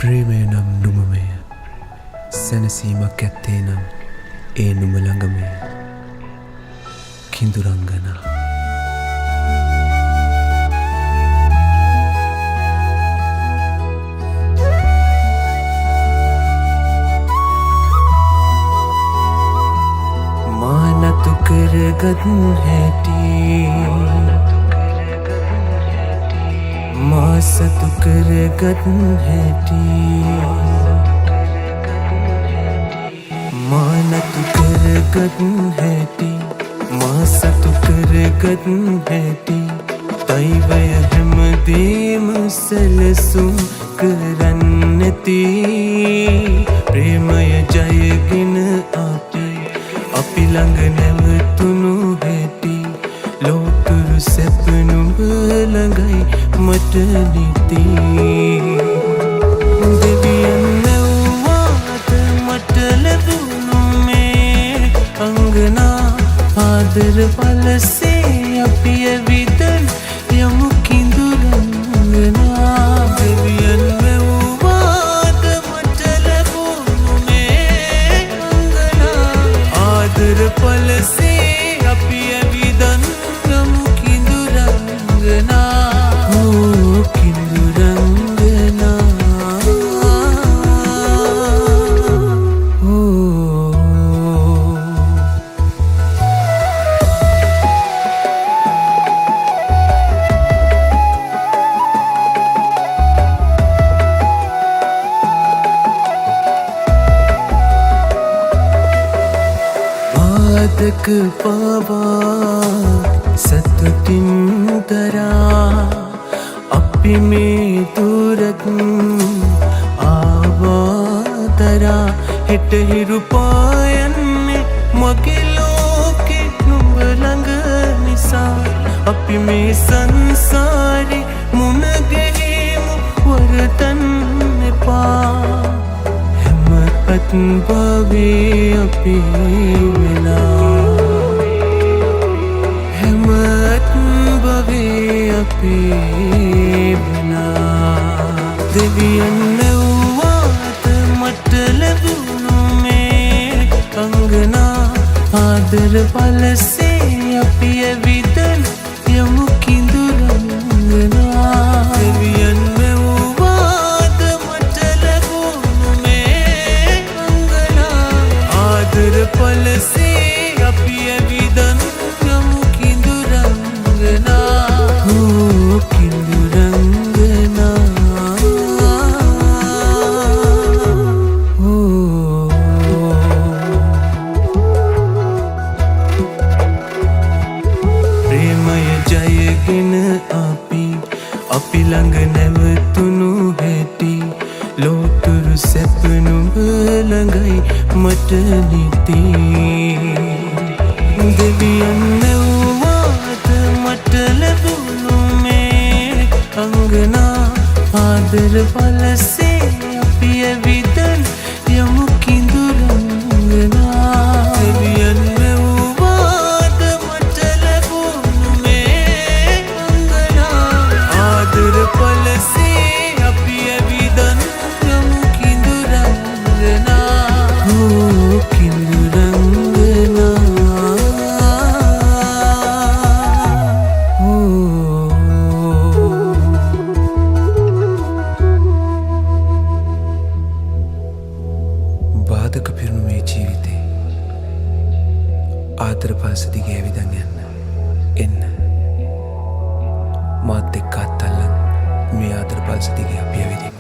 ප්‍රේමය නම් නුමමය සැනසීමක් ඇත්තේ නම් ඒ නුම ළඟමය කිඳුරංගනා මානතු කරගත් හැටි මා සතු කරගත් හැටි මා නතු කරගත් හැටි මා සතු කරගත් හැටි දෛවය හැමදේම සැලසුම් කරන්නැති ප්‍රේමය ජයගෙන අපි ළඟ නැවතුණු හැටි ලෝතුරු සැප නුඹ ළඟයි මට නිති දෙවියන් නැව්වාද මට ලැබුණු මේ අංගනා ආදර පලසේ අපි ඇවිදන් යමු කිඳුරංගනා දෙවියන් නැව්වාද මට ලැබුණු මේ අංගනා ආදර පලසේ අපි ඇවිදන් යමු කිඳුරංගනා පාදක පවා සතුටින් දරා අපි මේ දුරත් ආවාදරා හෙට හිරු පායන්නේ මගේ ලෝකෙ නුඹ ළඟ නිසා අපි මේ සංසාරේ මුණ ගැහිමු වරදන් එපා හැමපත් භවයේ අපි වෙලා හැමත් භවයේ අපි වෙලා දෙවියන් නැව්වාද මට ලැබුණු මේ අංගනා ආදර පලසේ අපි ඇවිදන් යමු කිඳුරංගනා දෙවියන් නැව්වාද මට ලැබුණු මේ අංගනා ආදර පලසේ අපි ඇවිදන් යමු කිඳුරංගනා ජයගෙන අපි ළඟ නැවතුණු හැටි ලෝතුරු සැප නුඹ ළඟයි මට නිති දෙවියන් නැව්වාද මට ලැබුණු මේ අංගනා ආදර පලසේ අපි ඇවිදන් යමු කිඳුරංගනා දෙවියන් බාධක පිරුණු මේ ජීවිතේ ආදර පල්ස දිගේ ඇවිදන් එන්න මාත් එක්ක අත්අල්ලන් මේ ආදර පල්ස දිගේ අපි ඇවිදින්න